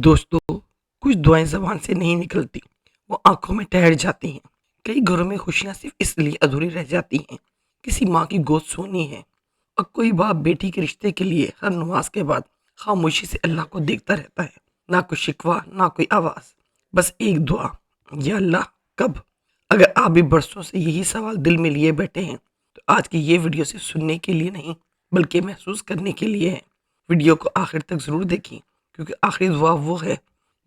دوستو، کچھ دعائیں زبان سے نہیں نکلتی، وہ آنکھوں میں ٹھہر جاتی ہیں۔ کئی گھروں میں خوشیاں صرف اس لیے ادھوری رہ جاتی ہیں، کسی ماں کی گود سونی ہے اور کوئی باپ بیٹی کے رشتے کے لیے ہر نماز کے بعد خاموشی سے اللہ کو دیکھتا رہتا ہے۔ نہ کوئی شکوہ، نہ کوئی آواز، بس ایک دعا: یا اللہ، کب؟ اگر آپ بھی برسوں سے یہی سوال دل میں لیے بیٹھے ہیں تو آج کی یہ ویڈیو صرف سننے کے لیے نہیں بلکہ محسوس کرنے کے لیے ہے۔ ویڈیو کو آخر تک ضرور دیکھیں، کیونکہ آخری دعا وہ ہے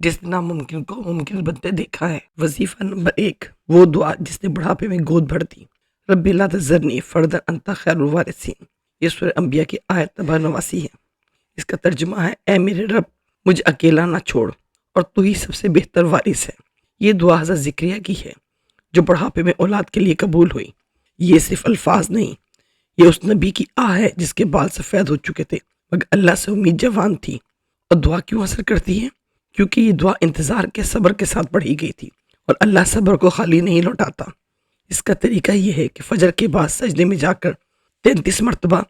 جس نے ناممکن کو ممکن بنتے دیکھا ہے۔ وظیفہ نمبر 1، وہ دعا جس نے بڑھاپے میں گود بھر دی۔ رب لا تذرنی فردا انت خیر الوارثین، یہ سورہ انبیاء کی آیت نمبر 89 ہے۔ اس کا ترجمہ ہے: اے میرے رب، مجھے اکیلا نہ چھوڑ، اور تو ہی سب سے بہتر وارث ہے۔ یہ دعا حضرت زکریا کی ہے جو بڑھاپے میں اولاد کے لیے قبول ہوئی۔ یہ صرف الفاظ نہیں، یہ اس نبی کی آہ ہے جس کے بال سفید ہو چکے تھے مگر اللہ سے امید جوان تھی۔ اور دعا کیوں اثر کرتی ہے؟ کیونکہ یہ دعا انتظار کے صبر کے ساتھ پڑھی گئی تھی، اور اللہ صبر کو خالی نہیں لوٹاتا۔ اس کا طریقہ یہ ہے کہ فجر کے بعد سجدے میں جا کر 33 مرتبہ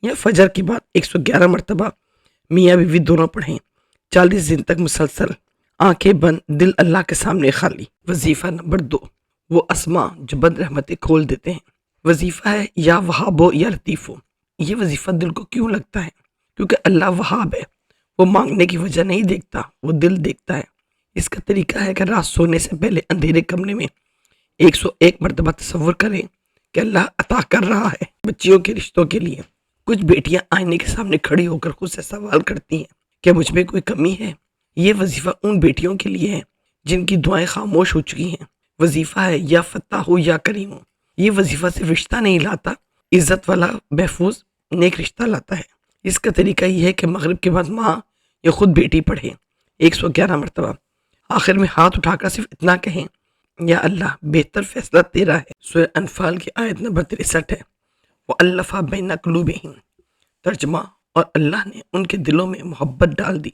یا فجر کے بعد 111 مرتبہ میاں بیوی دونوں پڑھیں، 40 دن تک مسلسل، آنکھیں بند، دل اللہ کے سامنے خالی۔ وظیفہ نمبر 2، وہ اسماء جو بند رحمتیں کھول دیتے ہیں۔ وظیفہ ہے: یا وہابو یا لطیفو۔ یہ وظیفہ دل کو کیوں لگتا ہے؟ کیونکہ اللہ وہاب ہے، وہ مانگنے کی وجہ نہیں دیکھتا، وہ دل دیکھتا ہے۔ اس کا طریقہ ہے کہ رات سونے سے پہلے اندھیرے کمرے میں 101 مرتبہ تصور کریں کہ اللہ عطا کر رہا ہے۔ بچیوں کے رشتوں کے لیے کچھ بیٹیاں آئینے کے سامنے کھڑی ہو کر خود سے سوال کرتی ہیں: کیا مجھ میں کوئی کمی ہے؟ یہ وظیفہ ان بیٹیوں کے لیے ہے جن کی دعائیں خاموش ہو چکی ہیں۔ وظیفہ ہے: یا فتاح ہو یا کریم ہو۔ یہ وظیفہ صرف رشتہ نہیں لاتا، عزت والا محفوظ نیک رشتہ لاتا ہے۔ اس کا طریقہ یہ ہے کہ مغرب کے بعد ماں یا خود بیٹی پڑھے 111 مرتبہ، آخر میں ہاتھ اٹھا کر صرف اتنا کہیں: یا اللہ، بہتر فیصلہ تیرا ہے۔ سورہ انفال کی آیت نمبر 63 ہے: وَأَلَّفَ بَيْنَ قُلُوبِهِمْ۔ ترجمہ: اور اللہ نے ان کے دلوں میں محبت ڈال دی۔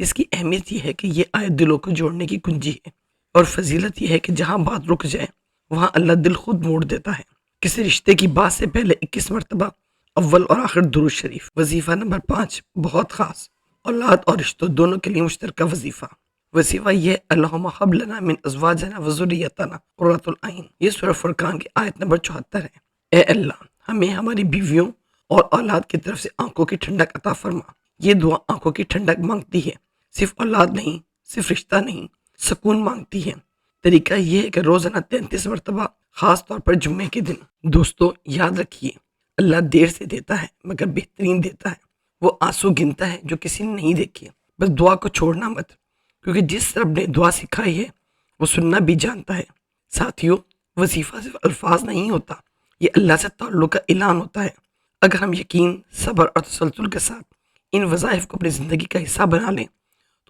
اس کی اہمیت یہ ہے کہ یہ آیت دلوں کو جوڑنے کی کنجی ہے، اور فضیلت یہ ہے کہ جہاں بات رک جائے وہاں اللہ دل خود موڑ دیتا ہے۔ کسی رشتے کی بات سے پہلے 21 مرتبہ اول اور آخر درود شریف۔ وظیفہ نمبر 5، بہت خاص، اولاد اور رشتوں دونوں کے لیے مشترکہ وظیفہ۔ وظیفہ یہ: اللہم ہب لنا من ازواجنا وذریتنا قرۃ العین۔ یہ سورہ فرقان کی آیت نمبر 74 ہے۔ اے اللہ، ہمیں ہماری بیویوں اور اولاد کی طرف سے آنکھوں کی ٹھنڈک عطا فرما۔ یہ دعا آنکھوں کی ٹھنڈک مانگتی ہے، صرف اولاد نہیں، صرف رشتہ نہیں، سکون مانگتی ہے۔ طریقہ یہ ہے کہ روزانہ 33 مرتبہ، خاص طور پر جمعے کے دن۔ دوستو، یاد رکھیے، اللہ دیر سے دیتا ہے مگر بہترین دیتا ہے۔ وہ آنسو گنتا ہے جو کسی نے نہیں دیکھے۔ بس دعا کو چھوڑنا مت، کیونکہ جس رب نے دعا سکھائی ہے وہ سننا بھی جانتا ہے۔ ساتھیو، وظیفہ صرف الفاظ نہیں ہوتا، یہ اللہ سے تعلق کا اعلان ہوتا ہے۔ اگر ہم یقین، صبر اور تسلسل کے ساتھ ان وظائف کو اپنی زندگی کا حصہ بنا لیں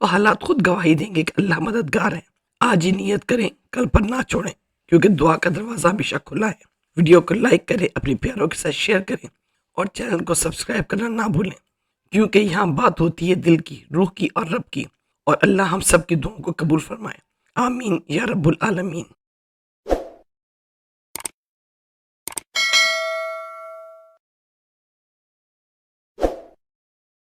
تو حالات خود گواہی دیں گے کہ اللہ مددگار ہے۔ آج ہی نیت کریں، کل پر نہ چھوڑیں، کیونکہ دعا کا دروازہ ہمیشہ کھلا ہے۔ ویڈیو کو لائک کریں، اپنی پیاروں کے ساتھ شیئر کریں، اور چینل کو سبسکرائب کرنا نہ بھولیں، کیونکہ یہاں بات ہوتی ہے دل کی، روح کی اور رب کی، اور اللہ ہم سب کی دعاؤں کو قبول فرمائے۔ آمین یا رب العالمین۔